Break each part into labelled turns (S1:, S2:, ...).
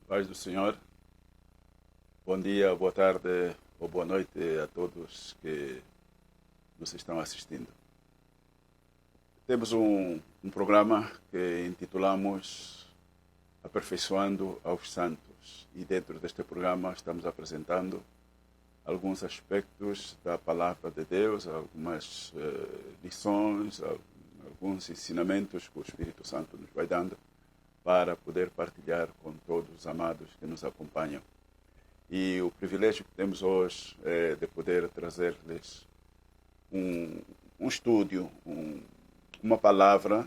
S1: Paz do Senhor, bom dia, boa tarde ou boa noite a todos que nos estão assistindo. Temos um programa que intitulamos Aperfeiçoando aos Santos, e dentro deste programa estamos apresentando alguns aspectos da Palavra de Deus, algumas lições, alguns ensinamentos que o Espírito Santo nos vai dando para poder partilhar com todos os amados que nos acompanham. E o privilégio que temos hoje é de poder trazer-lhes um estúdio, uma palavra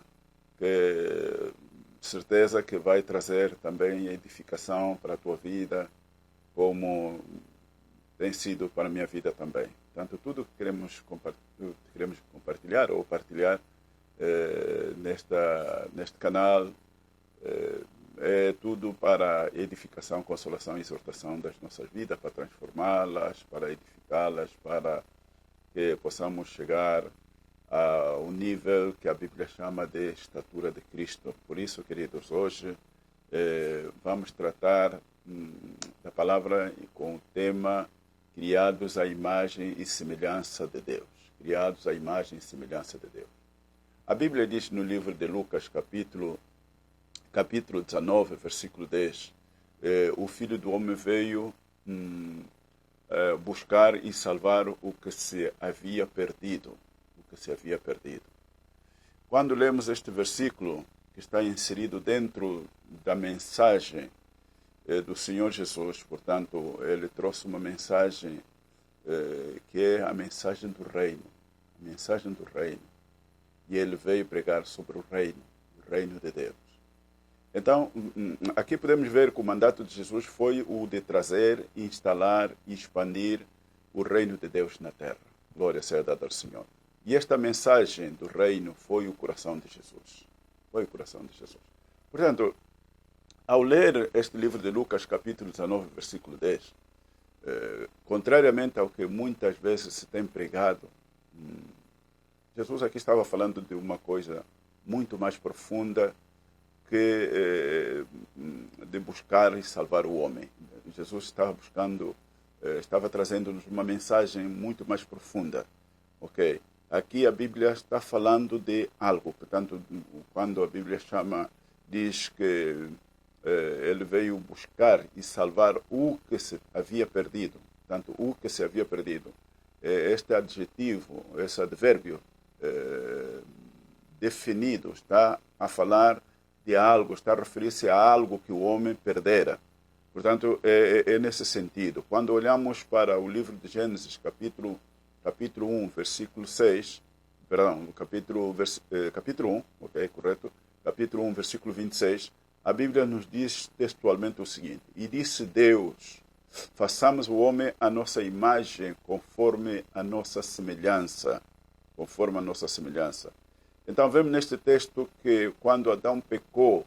S1: que certeza que vai trazer também edificação para a tua vida, como tem sido para a minha vida também. Portanto, tudo que queremos compartilhar ou partilhar neste canal é tudo para edificação, consolação e exortação das nossas vidas, para transformá-las, para edificá-las, para que possamos chegar ao nível que a Bíblia chama de estatura de Cristo. Por isso, queridos, hoje vamos tratar da palavra com o tema criados à imagem e semelhança de Deus. Criados à imagem e semelhança de Deus. A Bíblia diz no livro de Lucas, capítulo 19, versículo 10, o Filho do Homem veio buscar e salvar o que se havia perdido. O que se havia perdido. Quando lemos este versículo, que está inserido dentro da mensagem do Senhor Jesus, portanto, ele trouxe uma mensagem que é a mensagem do reino. A mensagem do reino. E ele veio pregar sobre o reino de Deus. Então, aqui podemos ver que o mandato de Jesus foi o de trazer, instalar e expandir o reino de Deus na terra. Glória seja dada ao Senhor. E esta mensagem do reino foi o coração de Jesus. Foi o coração de Jesus. Portanto, ao ler este livro de Lucas, capítulo 19, versículo 10, contrariamente ao que muitas vezes se tem pregado, Jesus aqui estava falando de uma coisa muito mais profunda que de buscar e salvar o homem. Jesus estava trazendo-nos uma mensagem muito mais profunda. Ok? Aqui a Bíblia está falando de algo. Portanto, quando a Bíblia diz que ele veio buscar e salvar o que se havia perdido. Portanto, o que se havia perdido. Este adjetivo, esse advérbio definido, está a falar de algo, está a referir-se a algo que o homem perdera. Portanto, é nesse sentido. Quando olhamos para o livro de Gênesis, capítulo 1, versículo 6, perdão, capítulo 1, ok, correto? Capítulo 1, versículo 26, a Bíblia nos diz textualmente o seguinte: E disse Deus, façamos o homem à nossa imagem, conforme a nossa semelhança. Conforme a nossa semelhança. Então, vemos neste texto que quando Adão pecou,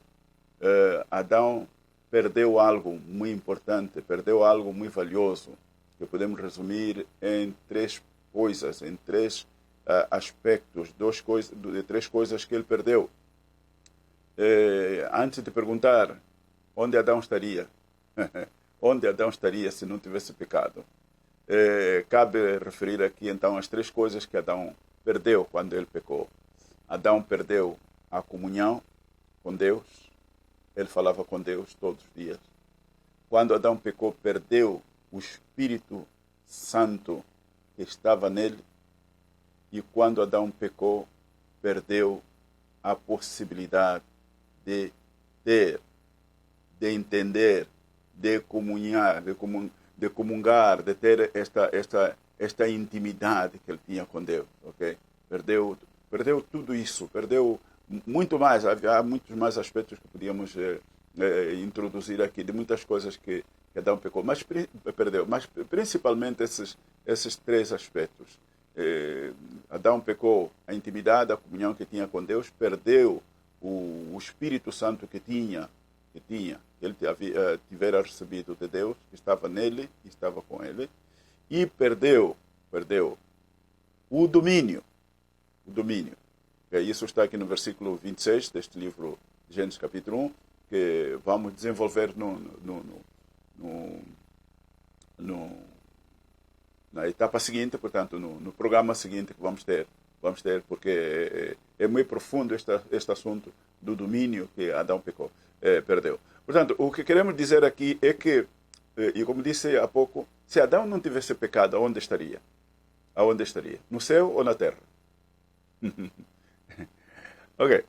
S1: Adão perdeu algo muito importante, perdeu algo muito valioso, que podemos resumir em três coisas, em três aspectos, de três coisas que ele perdeu. Antes de perguntar onde Adão estaria, onde Adão estaria se não tivesse pecado, cabe referir aqui então as três coisas que Adão perdeu quando ele pecou. Adão perdeu a comunhão com Deus. Ele falava com Deus todos os dias. Quando Adão pecou, perdeu o Espírito Santo que estava nele. E quando Adão pecou, perdeu a possibilidade de ter, de entender, de comunhar, de comungar, de ter esta intimidade que ele tinha com Deus. Okay? Perdeu tudo isso, perdeu muito mais. Há muitos mais aspectos que podíamos introduzir aqui, de muitas coisas que Adão pecou, mas perdeu. Mas principalmente esses três aspectos. Adão pecou a intimidade, a comunhão que tinha com Deus, perdeu o Espírito Santo que ele tivera recebido de Deus, que estava nele e estava com ele, e perdeu o domínio. Isso está aqui no versículo 26 deste livro de Gênesis capítulo 1. que vamos desenvolver na etapa seguinte, portanto, no programa seguinte que vamos ter, porque é muito profundo este assunto do domínio que Adão perdeu. Portanto, o que queremos dizer aqui é que, e como disse há pouco, se Adão não tivesse pecado, aonde estaria? Aonde estaria? No céu ou na terra? Ok.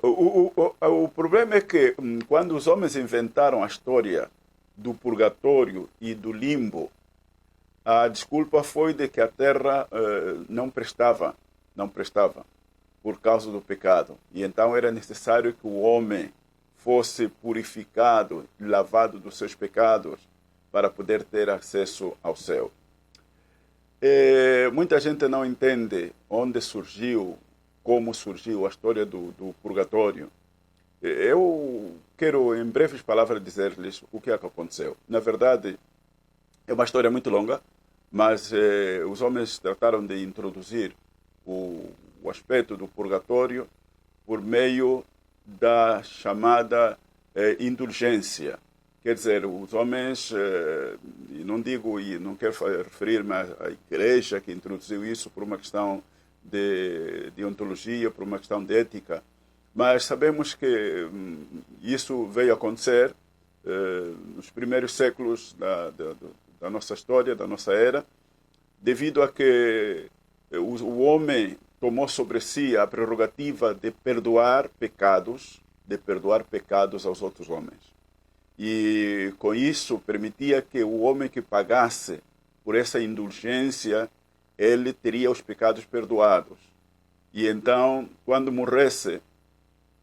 S1: O problema é que quando os homens inventaram a história do purgatório e do limbo, a desculpa foi de que a terra não prestava por causa do pecado. E então era necessário que o homem fosse purificado, lavado dos seus pecados, para poder ter acesso ao céu. Muita gente não entende onde surgiu, como surgiu a história do purgatório. Eu quero, em breves palavras, dizer-lhes o que é que aconteceu. Na verdade, é uma história muito longa, mas os homens trataram de introduzir o aspecto do purgatório por meio da chamada indulgência. Quer dizer, os homens, e não digo, e não quero referir-me à igreja que introduziu isso por uma questão de ontologia, por uma questão de ética, mas sabemos que isso veio acontecer nos primeiros séculos da nossa história, da nossa era, devido a que o homem tomou sobre si a prerrogativa de perdoar pecados aos outros homens. E com isso permitia que o homem que pagasse por essa indulgência, ele teria os pecados perdoados. E então, quando morresse,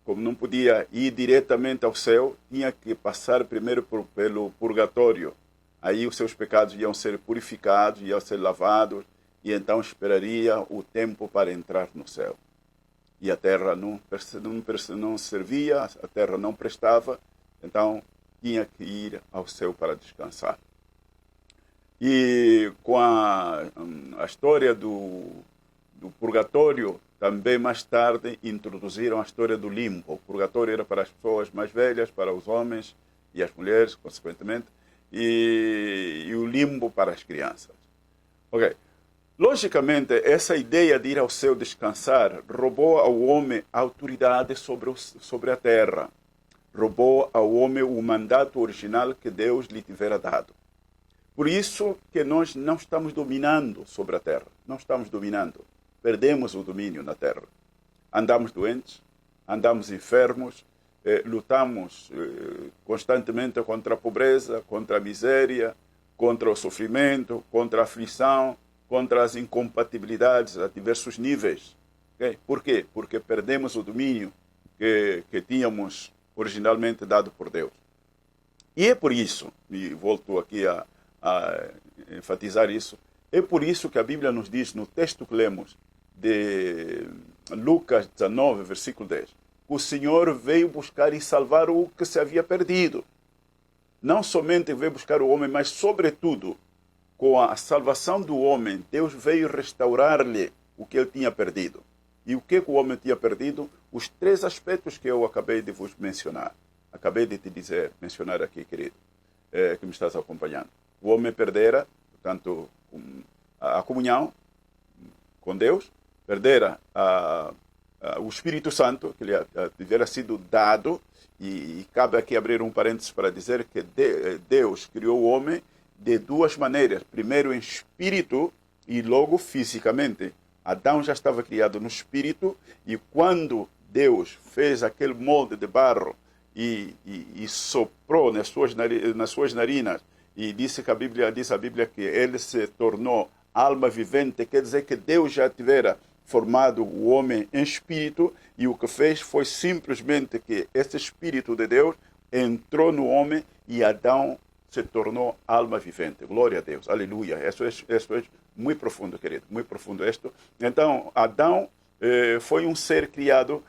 S1: como não podia ir diretamente ao céu, tinha que passar primeiro pelo purgatório. Aí os seus pecados iam ser purificados, iam ser lavados, e então esperaria o tempo para entrar no céu. E a terra não servia, a terra não prestava, então tinha que ir ao céu para descansar. E com a história do purgatório, também mais tarde introduziram a história do limbo. O purgatório era para as pessoas mais velhas, para os homens e as mulheres, consequentemente, e o limbo para as crianças. Ok. Logicamente, essa ideia de ir ao céu descansar roubou ao homem a autoridade sobre a terra. Roubou ao homem o mandato original que Deus lhe tivera dado. Por isso que nós não estamos dominando sobre a terra. Não estamos dominando. Perdemos o domínio na terra. Andamos doentes, andamos enfermos, lutamos constantemente contra a pobreza, contra a miséria, contra o sofrimento, contra a aflição, contra as incompatibilidades a diversos níveis. Okay? Por quê? Porque perdemos o domínio que tínhamos originalmente dado por Deus. E é por isso, e volto aqui a enfatizar isso, é por isso que a Bíblia nos diz, no texto que lemos, de Lucas 19, versículo 10, que o Senhor veio buscar e salvar o que se havia perdido. Não somente veio buscar o homem, mas sobretudo, com a salvação do homem, Deus veio restaurar-lhe o que ele tinha perdido. E o que o homem tinha perdido? Os três aspectos que eu acabei de vos mencionar. Acabei de te mencionar aqui, querido, que me estás acompanhando. O homem perdera, portanto, a comunhão com Deus, perdera o Espírito Santo, que lhe tivera sido dado, e cabe aqui abrir um parênteses para dizer que Deus criou o homem de duas maneiras. Primeiro em espírito e logo fisicamente. Adão já estava criado no espírito, e quando Deus fez aquele molde de barro e soprou nas suas narinas, e diz a Bíblia que ele se tornou alma vivente, quer dizer que Deus já tivera formado o homem em espírito, e o que fez foi simplesmente que esse espírito de Deus entrou no homem e Adão se tornou alma vivente. Glória a Deus, aleluia. Isso é muito profundo, querido, muito profundo isto. Então, Adão foi um ser criado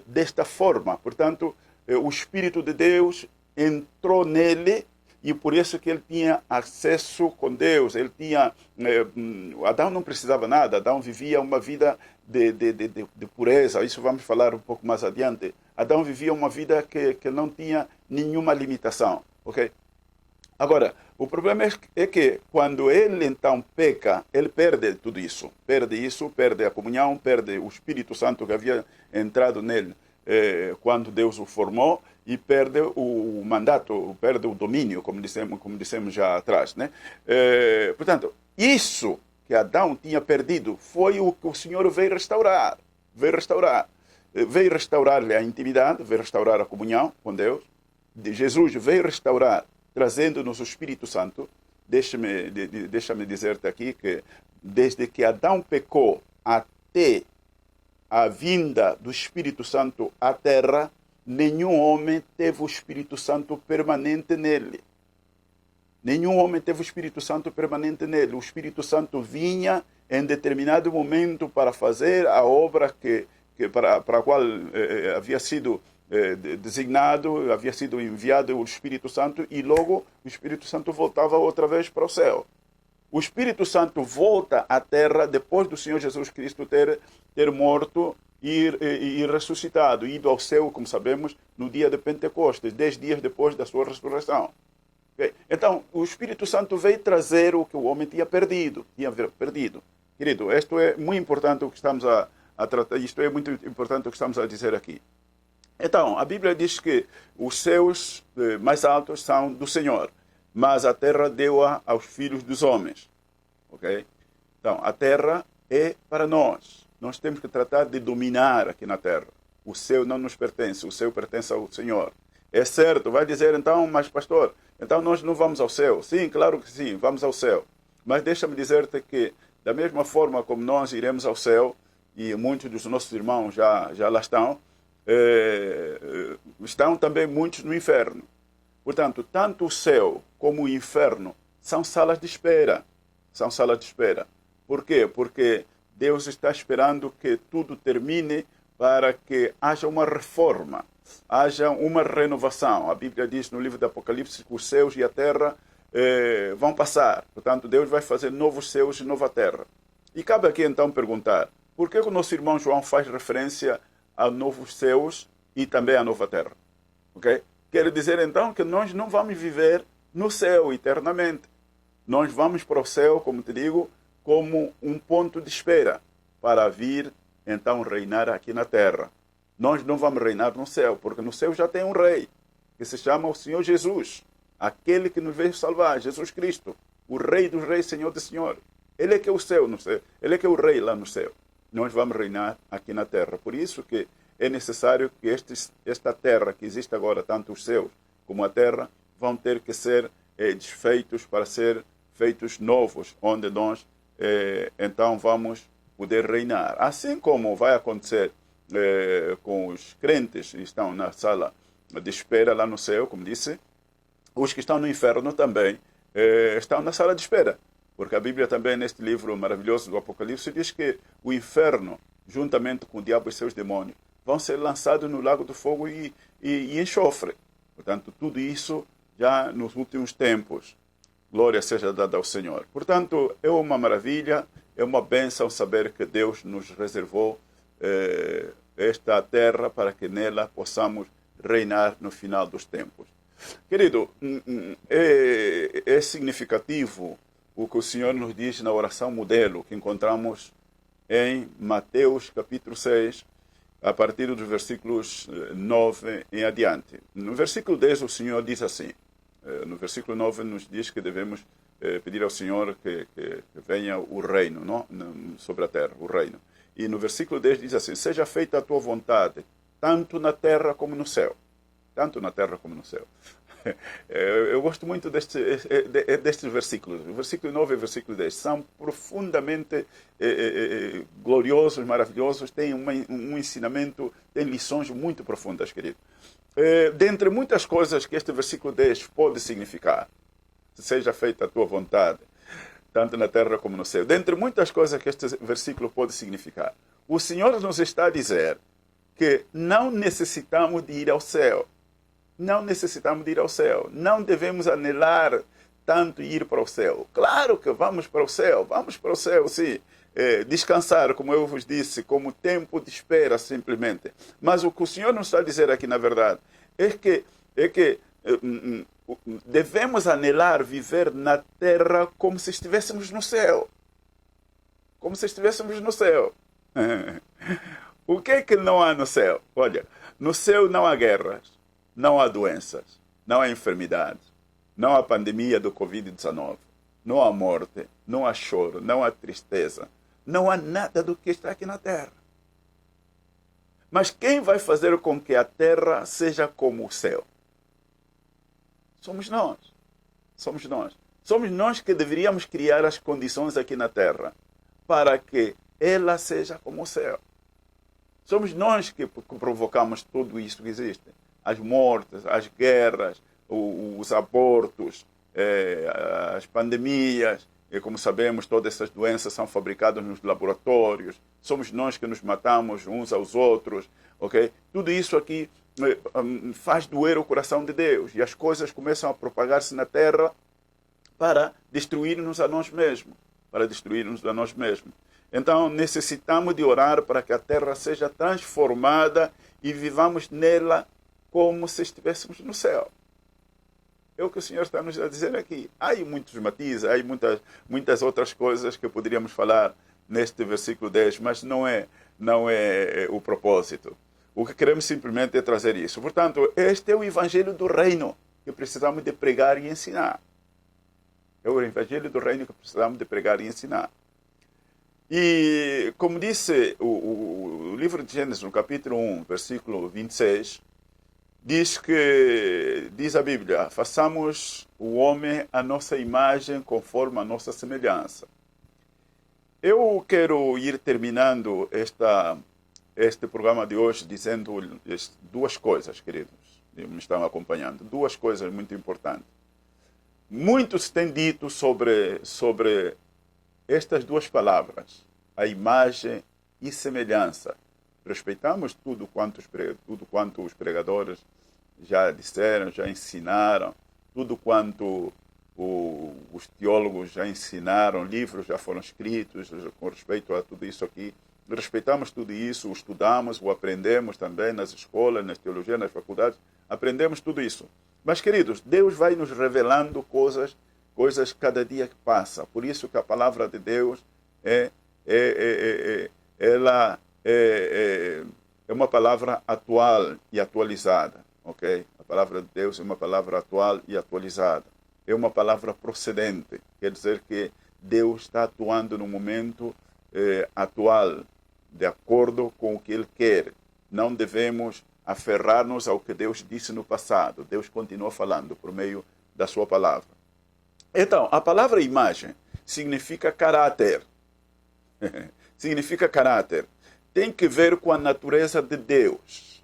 S1: desta forma. Portanto, o Espírito de Deus entrou nele e por isso que ele tinha acesso com Deus. Ele tinha, Adão não precisava nada, Adão vivia uma vida de pureza. Isso vamos falar um pouco mais adiante. Adão vivia uma vida que não tinha nenhuma limitação, ok? Agora, o problema é que quando ele então peca, ele perde tudo isso. Perde a comunhão, perde o Espírito Santo que havia entrado nele quando Deus o formou, e perde o mandato, perde o domínio, como dissemos já atrás, né? Portanto, isso que Adão tinha perdido foi o que o Senhor veio restaurar. Veio restaurar-lhe a intimidade, veio restaurar a comunhão com Deus. Jesus veio restaurar, trazendo-nos o Espírito Santo. Deixa-me dizer-te aqui que desde que Adão pecou até a vinda do Espírito Santo à terra, nenhum homem teve o Espírito Santo permanente nele. Nenhum homem teve o Espírito Santo permanente nele. O Espírito Santo vinha em determinado momento para fazer a obra para a qual havia sido designado, havia sido enviado o Espírito Santo, e logo o Espírito Santo voltava outra vez para o céu. O Espírito Santo volta à terra depois do Senhor Jesus Cristo ter morto e ressuscitado, ido ao céu, como sabemos, no dia de Pentecostes, 10 dias depois da sua ressurreição. Okay? Então, o Espírito Santo veio trazer o que o homem tinha perdido. Querido, isto é muito importante o que estamos a tratar, isto é muito importante o que estamos a dizer aqui. Então, a Bíblia diz que os céus mais altos são do Senhor, mas a terra deu-a aos filhos dos homens. Ok? Então, a terra é para nós. Nós temos que tratar de dominar aqui na terra. O céu não nos pertence, o céu pertence ao Senhor. É certo, vai dizer então, mas pastor, então nós não vamos ao céu. Sim, claro que sim, vamos ao céu. Mas deixa-me dizer-te que, da mesma forma como nós iremos ao céu, e muitos dos nossos irmãos já lá estão, estão também muitos no inferno. Portanto, tanto o céu como o inferno são salas de espera. Por quê? Porque Deus está esperando que tudo termine para que haja uma reforma, haja uma renovação. A Bíblia diz no livro do Apocalipse que os céus e a terra vão passar. Portanto, Deus vai fazer novos céus e nova terra. E cabe aqui então perguntar, por que o nosso irmão João faz referência a novos céus e também a nova terra? Okay? Quer dizer então que nós não vamos viver no céu eternamente. Nós vamos para o céu, como te digo, como um ponto de espera para vir então reinar aqui na terra. Nós não vamos reinar no céu, porque no céu já tem um rei, que se chama o Senhor Jesus, aquele que nos veio salvar, Jesus Cristo, o Rei dos Reis, Senhor dos Senhores. Ele é que é o céu no céu, ele é que é o rei lá no céu. Nós vamos reinar aqui na terra. Por isso que é necessário que esta terra que existe agora, tanto os céus como a terra, vão ter que ser desfeitos para ser feitos novos, onde nós então vamos poder reinar. Assim como vai acontecer com os crentes que estão na sala de espera lá no céu, como disse, os que estão no inferno também estão na sala de espera. Porque a Bíblia também, neste livro maravilhoso do Apocalipse, diz que o inferno, juntamente com o diabo e seus demônios, vão ser lançados no lago do fogo e enxofre. Portanto, tudo isso já nos últimos tempos. Glória seja dada ao Senhor. Portanto, é uma maravilha, é uma bênção saber que Deus nos reservou esta terra para que nela possamos reinar no final dos tempos. Querido, é significativo o que o Senhor nos diz na oração modelo que encontramos em Mateus capítulo 6, a partir dos versículos 9 em adiante. No versículo 10 o Senhor diz assim, no versículo 9 nos diz que devemos pedir ao Senhor que venha o reino, não? Sobre a terra, o reino. E no versículo 10 diz assim, seja feita a tua vontade, tanto na terra como no céu. Tanto na terra como no céu. Eu gosto muito destes versículos. O versículo 9 e o versículo 10 são profundamente gloriosos, maravilhosos, têm um ensinamento, têm lições muito profundas, querido. Dentre muitas coisas que este versículo 10 pode significar, seja feita a tua vontade, tanto na terra como no céu. Dentre muitas coisas que este versículo pode significar, o Senhor nos está a dizer que não necessitamos de ir ao céu. não necessitamos de ir ao céu. Não devemos anelar tanto ir para o céu. Claro que vamos para o céu, sim. Descansar, como eu vos disse, como tempo de espera, simplesmente. Mas o que o Senhor nos está a dizer aqui, na verdade, é que devemos anelar viver na terra como se estivéssemos no céu. Como se estivéssemos no céu. O que é que não há no céu? Olha, no céu não há guerras, não há doenças, não há enfermidades, não há pandemia do Covid-19, não há morte, não há choro, não há tristeza, não há nada do que está aqui na terra. Mas quem vai fazer com que a terra seja como o céu? Somos nós. Somos nós. Somos nós que deveríamos criar as condições aqui na terra para que ela seja como o céu. Somos nós que provocamos tudo isso que existe. As mortes, as guerras, os abortos, as pandemias. E como sabemos, todas essas doenças são fabricadas nos laboratórios. Somos nós que nos matamos uns aos outros. Okay? Tudo isso aqui faz doer o coração de Deus. E as coisas começam a propagar-se na terra para destruir-nos a nós mesmos. Para destruir-nos a nós mesmos. Então, necessitamos de orar para que a terra seja transformada e vivamos nela como se estivéssemos no céu. É o que o Senhor está nos a dizer aqui. Há muitos matizes, há muitas outras coisas que poderíamos falar neste versículo 10, mas não é o propósito. O que queremos simplesmente é trazer isso. Portanto, este é o evangelho do reino que precisamos de pregar e ensinar. É o evangelho do reino que precisamos de pregar e ensinar. E, como disse o livro de Gênesis, no capítulo 1, versículo 26, diz a Bíblia, façamos o homem a nossa imagem conforme a nossa semelhança. Eu quero ir terminando este programa de hoje dizendo duas coisas, queridos, que me estão acompanhando. Duas coisas muito importantes. Muitos têm dito sobre estas duas palavras, a imagem e semelhança. Respeitamos tudo quanto os pregadores já disseram, já ensinaram, tudo quanto os teólogos já ensinaram, livros já foram escritos com respeito a tudo isso aqui. Respeitamos tudo isso, o estudamos, o aprendemos também nas escolas, nas teologias, nas faculdades, aprendemos tudo isso. Mas, queridos, Deus vai nos revelando coisas cada dia que passa. Por isso que a palavra de Deus ela é uma palavra atual e atualizada, ok? A palavra de Deus é uma palavra atual e atualizada. É uma palavra procedente, quer dizer que Deus está atuando no momento atual, de acordo com o que Ele quer. Não devemos aferrar-nos ao que Deus disse no passado. Deus continua falando por meio da sua palavra. Então, a palavra imagem significa caráter. Significa caráter. Tem que ver com a natureza de Deus.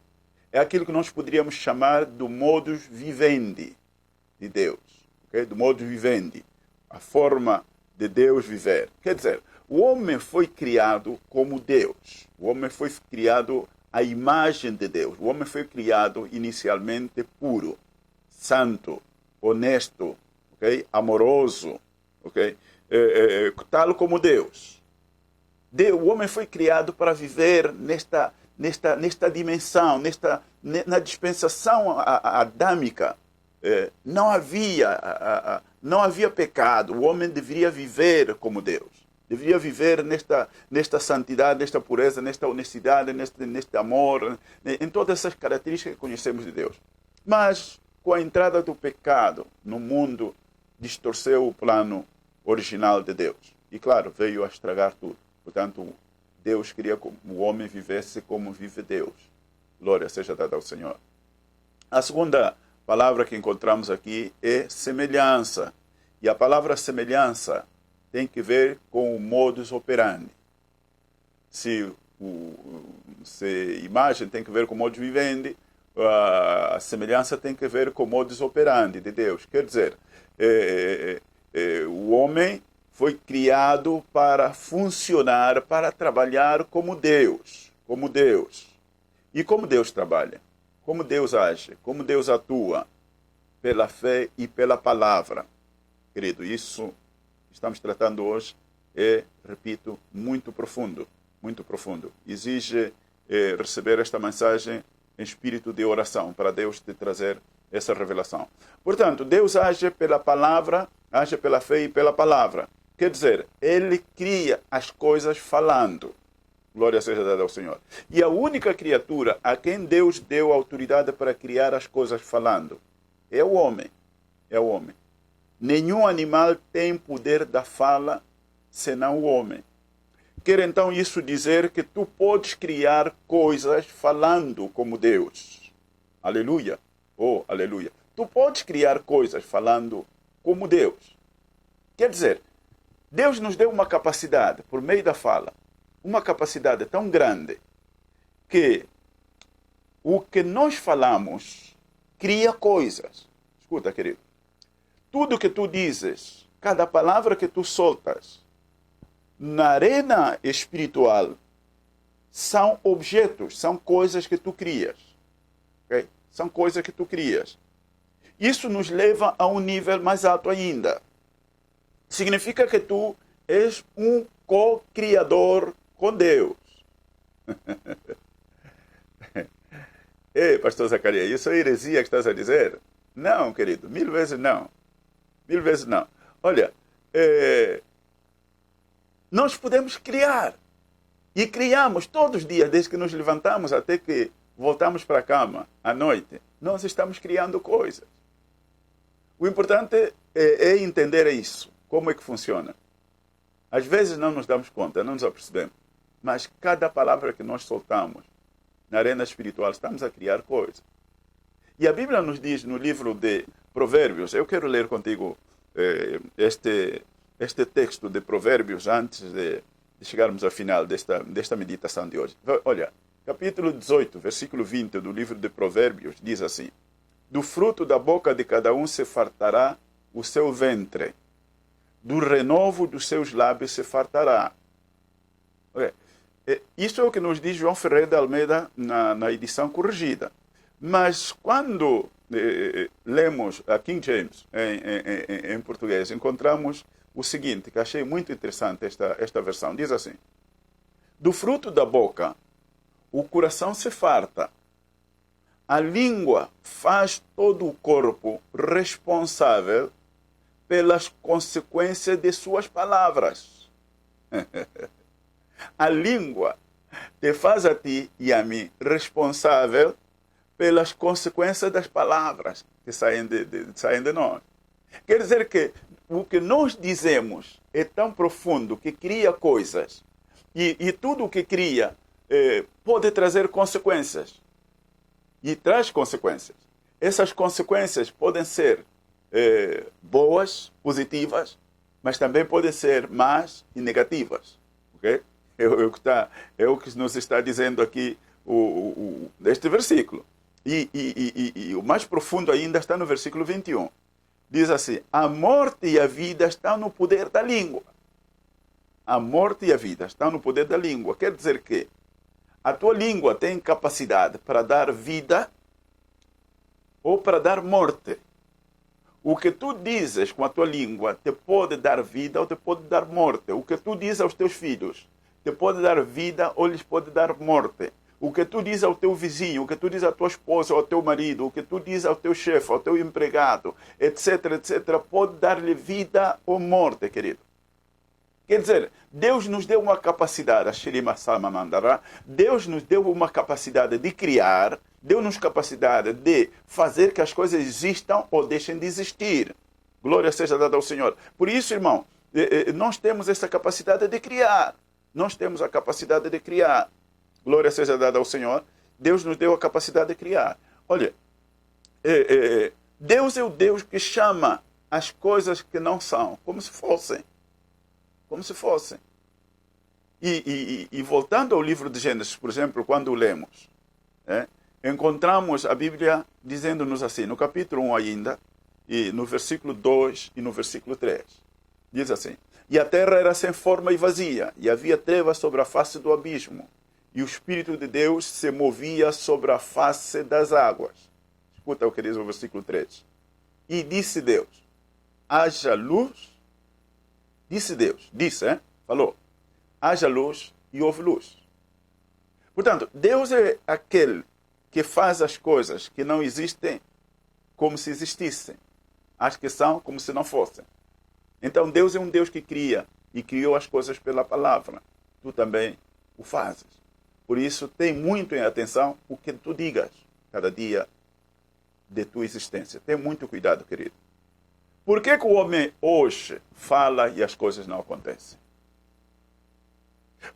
S1: É aquilo que nós poderíamos chamar do modus vivendi de Deus. Okay? Do modus vivendi. A forma de Deus viver. Quer dizer, o homem foi criado como Deus. O homem foi criado à imagem de Deus. O homem foi criado inicialmente puro, santo, honesto, okay? Amoroso, okay? Tal como Deus. O homem foi criado para viver nesta dimensão, na dispensação adâmica. Não havia pecado. O homem deveria viver como Deus. Deveria viver nesta santidade, nesta pureza, nesta honestidade, neste amor, em todas essas características que conhecemos de Deus. Mas, com a entrada do pecado no mundo, distorceu o plano original de Deus. E, claro, veio a estragar tudo. Portanto, Deus queria que o homem vivesse como vive Deus. Glória seja dada ao Senhor. A segunda palavra que encontramos aqui é semelhança. E a palavra semelhança tem que ver com o modus operandi. Se imagem tem que ver com o modus vivendi, a semelhança tem que ver com o modus operandi de Deus. Quer dizer, o homem foi criado para funcionar, para trabalhar como Deus. Como Deus. E como Deus trabalha? como Deus age, como Deus atua, pela fé e pela palavra. Querido, isso estamos tratando hoje é, repito, muito profundo, muito profundo. Exige receber esta mensagem em espírito de oração, para Deus te trazer essa revelação. Portanto, Deus age pela palavra, age pela fé e pela palavra. Quer dizer, Ele cria as coisas falando. Glória seja dada ao Senhor. E a única criatura a quem Deus deu autoridade para criar as coisas falando é o homem. É o homem. Nenhum animal tem poder da fala senão o homem. Quer então isso dizer que tu podes criar coisas falando como Deus. Aleluia. Oh, aleluia. Tu podes criar coisas falando como Deus. Quer dizer, Deus nos deu uma capacidade, por meio da fala, uma capacidade tão grande que o que nós falamos cria coisas. Escuta, querido. Tudo que tu dizes, cada palavra que tu soltas, na arena espiritual, são objetos, são coisas que tu crias. Okay? São coisas que tu crias. Isso nos leva a um nível mais alto ainda. Significa que tu és um co-criador com Deus. Ei, pastor Zacarias, isso é heresia que estás a dizer? Não, querido, 1000 vezes não. 1000 vezes não. Olha, nós podemos criar. E criamos todos os dias, desde que nos levantamos até que voltamos para a cama à noite. Nós estamos criando coisas. O importante é entender isso. Como é que funciona? Às vezes não nos damos conta, não nos apercebemos. Mas cada palavra que nós soltamos na arena espiritual, estamos a criar coisas. E a Bíblia nos diz no livro de Provérbios, eu quero ler contigo este texto de Provérbios antes de chegarmos ao final desta meditação de hoje. Olha, capítulo 18, versículo 20 do livro de Provérbios diz assim: do fruto da boca de cada um se fartará o seu ventre, do renovo dos seus lábios se fartará. Isso é o que nos diz João Ferreira de Almeida na edição corrigida. Mas quando lemos a King James em português, encontramos o seguinte, que achei muito interessante esta versão. Diz assim: do fruto da boca o coração se farta, a língua faz todo o corpo responsável pelas consequências de suas palavras. A língua te faz a ti e a mim responsável pelas consequências das palavras que saem de nós. Quer dizer que o que nós dizemos é tão profundo que cria coisas. E tudo o que cria pode trazer consequências. E traz consequências. Essas consequências podem ser boas, positivas, mas também podem ser más e negativas. Okay? É o que nos está dizendo aqui este versículo. E o mais profundo ainda está no versículo 21. Diz assim: a morte e a vida estão no poder da língua. A morte e a vida estão no poder da língua. Quer dizer que a tua língua tem capacidade para dar vida ou para dar morte. O que tu dizes com a tua língua te pode dar vida ou te pode dar morte. O que tu dizes aos teus filhos te pode dar vida ou lhes pode dar morte. O que tu dizes ao teu vizinho, o que tu dizes à tua esposa ou ao teu marido, o que tu dizes ao teu chefe, ao teu empregado, etc., etc., pode dar-lhe vida ou morte, querido. Quer dizer, Deus nos deu uma capacidade, Deus nos deu uma capacidade de criar, deu-nos capacidade de fazer que as coisas existam ou deixem de existir. Glória seja dada ao Senhor. Por isso, irmão, nós temos essa capacidade de criar. Nós temos a capacidade de criar. Glória seja dada ao Senhor. Deus nos deu a capacidade de criar. Olha, Deus é o Deus que chama as coisas que não são, como se fossem. Como se fossem. E voltando ao livro de Gênesis, por exemplo, quando o lemos, encontramos a Bíblia dizendo-nos assim, no capítulo 1 ainda, e no versículo 2 e no versículo 3. Diz assim: e a terra era sem forma e vazia, e havia trevas sobre a face do abismo, e o Espírito de Deus se movia sobre a face das águas. Escuta o que diz o versículo 3. E disse Deus, haja luz. Disse Deus, falou, haja luz e houve luz. Portanto, Deus é aquele que faz as coisas que não existem como se existissem. As que são como se não fossem. Então Deus é um Deus que cria e criou as coisas pela palavra. Tu também o fazes. Por isso, tem muito em atenção o que tu digas cada dia de tua existência. Tem muito cuidado, querido. Por que o homem hoje fala e as coisas não acontecem?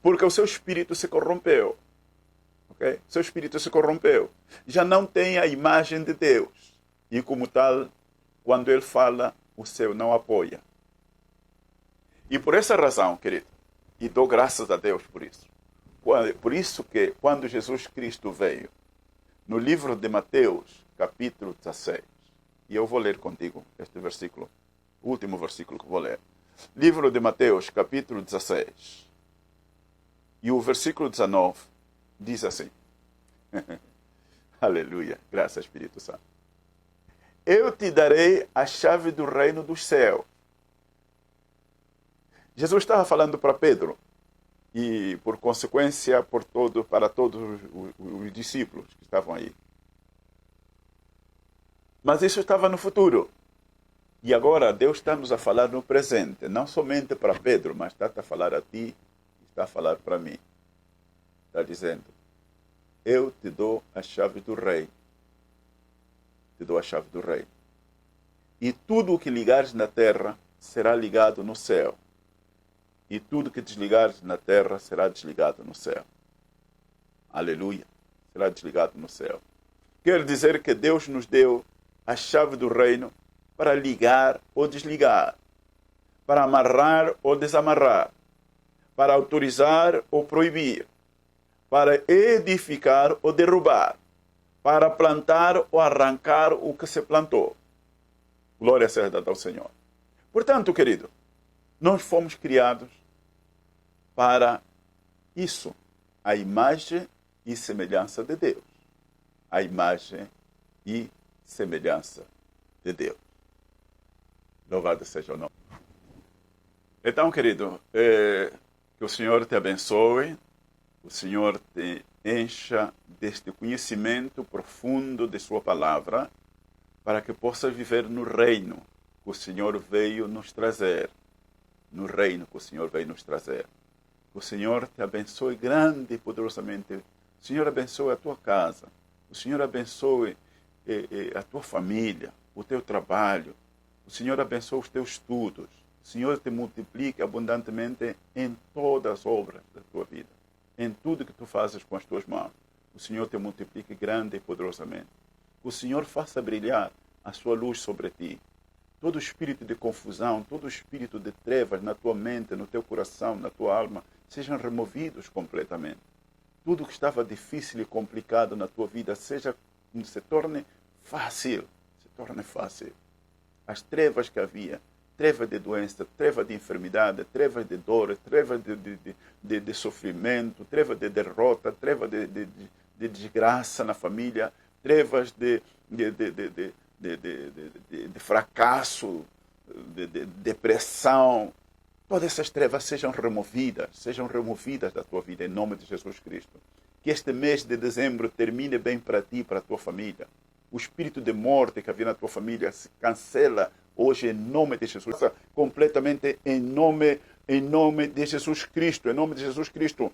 S1: Porque o seu espírito se corrompeu. Okay? Seu espírito se corrompeu. Já não tem a imagem de Deus. E como tal, quando ele fala, o seu não apoia. E por essa razão, querido, e dou graças a Deus por isso. Por isso que quando Jesus Cristo veio, no livro de Mateus, capítulo 16, e eu vou ler contigo este versículo, o último versículo que vou ler. Livro de Mateus, capítulo 16, e o versículo 19, diz assim. Aleluia, graças ao Espírito Santo. Eu te darei a chave do reino dos céus. Jesus estava falando para Pedro e, por consequência, para todos os discípulos que estavam aí. Mas isso estava no futuro. E agora Deus está nos a falar no presente, não somente para Pedro, mas está a falar a ti, está a falar para mim. Está dizendo, eu te dou a chave do rei. Te dou a chave do rei. E tudo o que ligares na terra será ligado no céu. E tudo que desligares na terra será desligado no céu. Aleluia. Será desligado no céu. Quer dizer que Deus nos deu a chave do reino para ligar ou desligar, para amarrar ou desamarrar, para autorizar ou proibir, para edificar ou derrubar, para plantar ou arrancar o que se plantou. Glória seja dada ao Senhor. Portanto, querido, nós fomos criados para isso, a imagem e semelhança de Deus. A imagem e semelhança de Deus. Louvado seja o nome. Então, querido, que o Senhor te abençoe, o Senhor te encha deste conhecimento profundo de sua palavra, para que possa viver no reino que o Senhor veio nos trazer. No reino que o Senhor veio nos trazer. Que o Senhor te abençoe grande e poderosamente. O Senhor abençoe a tua casa. O Senhor abençoe a tua família, o teu trabalho. O Senhor abençoe os teus estudos. O Senhor te multiplique abundantemente em todas as obras da tua vida. Em tudo que tu fazes com as tuas mãos. O Senhor te multiplique grande e poderosamente. Que o Senhor faça brilhar a sua luz sobre ti. Todo espírito de confusão, todo espírito de trevas na tua mente, no teu coração, na tua alma, sejam removidos completamente. Tudo que estava difícil e complicado na tua vida se torne fácil. Se torne fácil. As trevas que havia, treva de doença, treva de enfermidade, treva de dor, treva de sofrimento, treva de derrota, treva de desgraça na família, trevas de fracasso, de depressão. Todas essas trevas sejam removidas da tua vida em nome de Jesus Cristo. Que este mês de dezembro termine bem para ti e para a tua família. O espírito de morte que havia na tua família se cancela hoje em nome de Jesus. Completamente em nome de Jesus Cristo. Em nome de Jesus Cristo.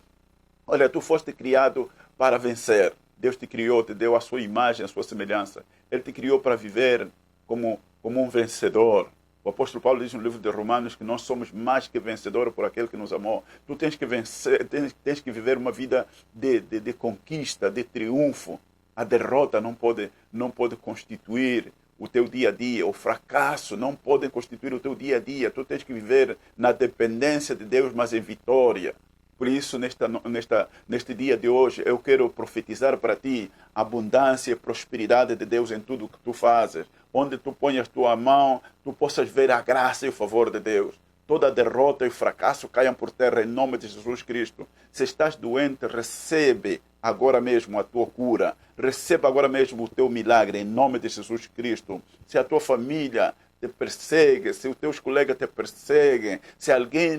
S1: Olha, tu foste criado para vencer. Deus te criou, te deu a sua imagem, a sua semelhança. Ele te criou para viver como um vencedor. O apóstolo Paulo diz no livro de Romanos que nós somos mais que vencedores por aquele que nos amou. Tu tens que vencer, tens que viver uma vida de conquista, de triunfo. A derrota não pode constituir o teu dia a dia. O fracasso não pode constituir o teu dia a dia. Tu tens que viver na dependência de Deus, mas em vitória. Por isso, neste dia de hoje, eu quero profetizar para ti abundância e prosperidade de Deus em tudo o que tu fazes. Onde tu ponhas tua mão, tu possas ver a graça e o favor de Deus. toda derrota e fracasso caiam por terra em nome de Jesus Cristo. Se estás doente, recebe agora mesmo a tua cura. Receba agora mesmo o teu milagre em nome de Jesus Cristo. Se a tua família te persegue, se os teus colegas te perseguem, se alguém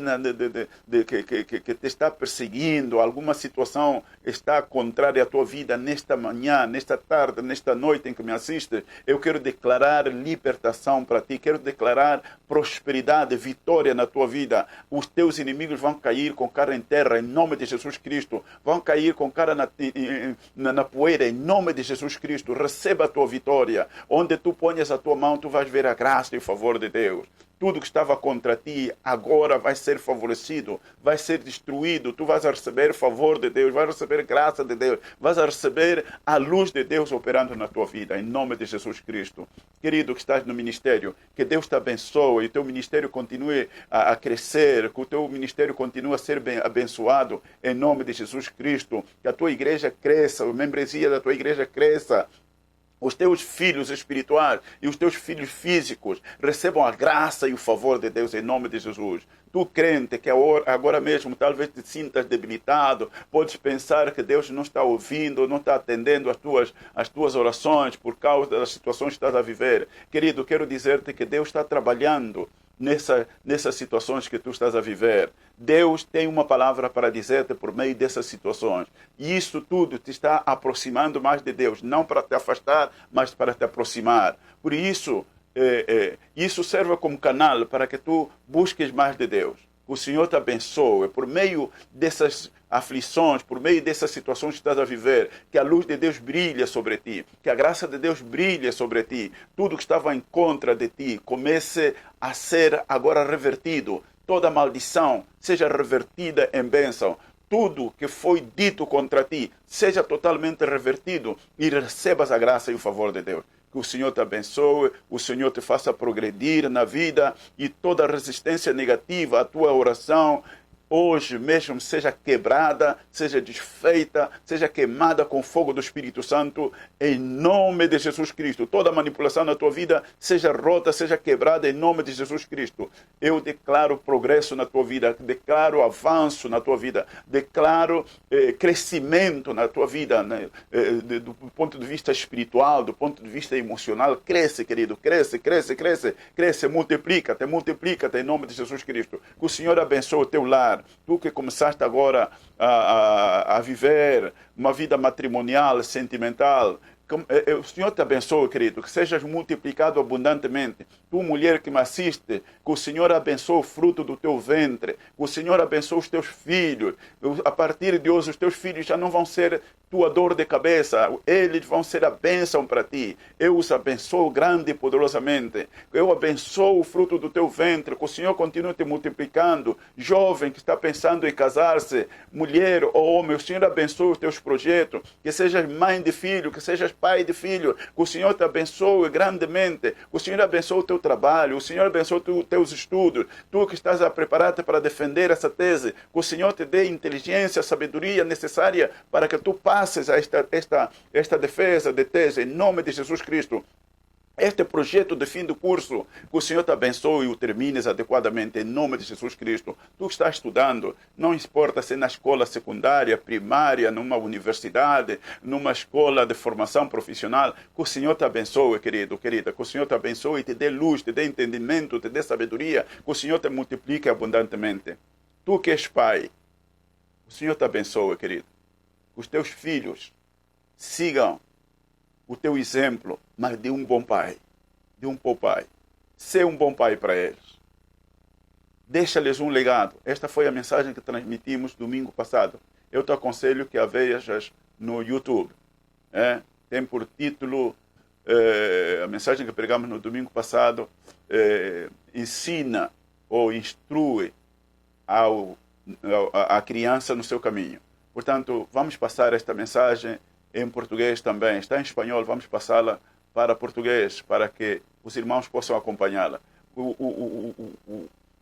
S1: que te está perseguindo, alguma situação está contrária à tua vida nesta manhã, nesta tarde, nesta noite em que me assistes, eu quero declarar libertação para ti, quero declarar prosperidade, vitória na tua vida. Os teus inimigos vão cair com cara em terra em nome de Jesus Cristo, vão cair com cara na poeira em nome de Jesus Cristo. Receba a tua vitória. Onde tu ponhas a tua mão, tu vais ver a graça e o favor de Deus. Tudo que estava contra ti agora vai ser favorecido, vai ser destruído. Tu vais receber favor de Deus, vais receber graça de Deus, vais receber a luz de Deus operando na tua vida, em nome de Jesus Cristo. Querido que estás no ministério, que Deus te abençoe e o teu ministério continue a crescer, que o teu ministério continue a ser bem abençoado, em nome de Jesus Cristo. Que a tua igreja cresça, a membresia da tua igreja cresça. Os teus filhos espirituais e os teus filhos físicos recebam a graça e o favor de Deus em nome de Jesus. Tu crente que agora mesmo talvez te sintas debilitado, podes pensar que Deus não está ouvindo, não está atendendo as tuas orações por causa das situações que estás a viver. Querido, quero dizer-te que Deus está trabalhando nessas situações que tu estás a viver. Deus tem uma palavra para dizer-te por meio dessas situações. E isso tudo te está aproximando mais de Deus, não para te afastar, mas para te aproximar. Por isso, isso serve como canal para que tu busques mais de Deus. O Senhor te abençoe por meio dessas aflições, por meio dessas situações que estás a viver, que a luz de Deus brilhe sobre ti, que a graça de Deus brilhe sobre ti. Tudo que estava em contra de ti comece a ser agora revertido. Toda maldição seja revertida em bênção. Tudo que foi dito contra ti seja totalmente revertido e recebas a graça e o favor de Deus. Que o Senhor te abençoe, o Senhor te faça progredir na vida e toda resistência negativa à tua oração hoje mesmo seja quebrada, seja desfeita, seja queimada com fogo do Espírito Santo, em nome de Jesus Cristo. Toda manipulação na tua vida seja rota, seja quebrada em nome de Jesus Cristo. Eu declaro progresso na tua vida, declaro avanço na tua vida, declaro crescimento na tua vida, né? Do ponto de vista espiritual, do ponto de vista emocional. Cresce, querido, cresce, cresce, cresce, cresce, multiplica-te em nome de Jesus Cristo. Que o Senhor abençoe o teu lar. Tu que começaste agora a viver uma vida matrimonial, sentimental, o Senhor te abençoe, querido, que sejas multiplicado abundantemente. Tu, mulher que me assiste, que o Senhor abençoe o fruto do teu ventre, que o Senhor abençoe os teus filhos. A partir de hoje, os teus filhos já não vão ser tua dor de cabeça, eles vão ser a bênção para ti. Eu os abençoo grande e poderosamente. Eu abençoo o fruto do teu ventre, que o Senhor continue te multiplicando. Jovem que está pensando em casar-se, mulher ou homem, o Senhor abençoe os teus projetos, que sejas mãe de filho, que sejas pai de filho, que o Senhor te abençoe grandemente, que o Senhor abençoe o teu trabalho, o Senhor abençoe os teus estudos, tu que estás a preparar-te para defender essa tese, que o Senhor te dê inteligência, sabedoria necessária para que tu passes a esta defesa de tese, em nome de Jesus Cristo. Este projeto de fim do curso, que o Senhor te abençoe e o termines adequadamente, em nome de Jesus Cristo. Tu que estás estudando, não importa se é na escola secundária, primária, numa universidade, numa escola de formação profissional, que o Senhor te abençoe, querido, querida, que o Senhor te abençoe e te dê luz, te dê entendimento, te dê sabedoria, que o Senhor te multiplique abundantemente. Tu que és pai, o Senhor te abençoe, querido. Que os teus filhos sigam o teu exemplo, mas de um bom pai, de um bom pai. Ser um bom pai para eles. Deixa-lhes um legado. Esta foi a mensagem que transmitimos domingo passado. Eu te aconselho que a vejas no YouTube. Tem por título, a mensagem que pregamos no domingo passado, ensina ou instrui a criança no seu caminho. Portanto, vamos passar esta mensagem em português também. Está em espanhol, vamos passá-la para português, para que os irmãos possam acompanhá-la.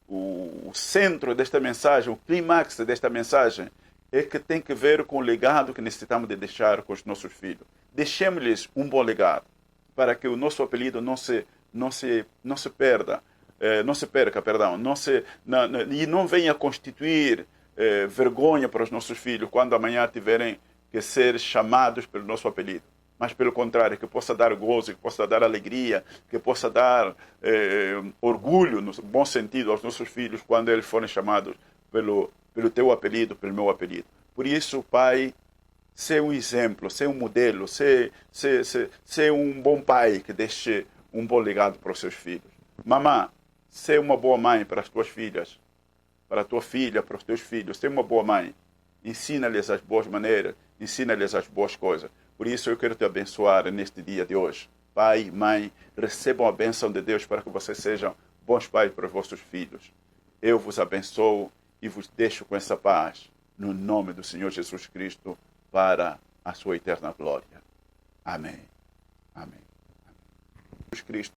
S1: O centro desta mensagem, o clímax desta mensagem, é que tem que ver com o legado que necessitamos de deixar com os nossos filhos. Deixemos-lhes um bom legado, para que o nosso apelido não se perda. não se perca, perdão, e não venha constituir vergonha para os nossos filhos quando amanhã tiverem que ser chamados pelo nosso apelido. Mas pelo contrário, que possa dar gozo, que possa dar alegria, que possa dar orgulho, no bom sentido, aos nossos filhos quando eles forem chamados pelo teu apelido, pelo meu apelido. Por isso, Pai, ser um exemplo, ser um modelo, ser um bom pai que deixe um bom legado para os seus filhos. Mamã, ser uma boa mãe para as tuas filhas, para a tua filha, para os teus filhos, ser uma boa mãe. Ensina-lhes as boas maneiras, ensina-lhes as boas coisas. Por isso eu quero te abençoar neste dia de hoje. Pai, mãe, recebam a bênção de Deus para que vocês sejam bons pais para os vossos filhos. Eu vos abençoo e vos deixo com essa paz, no nome do Senhor Jesus Cristo, para a sua eterna glória. Amém. Amém. Jesus Cristo.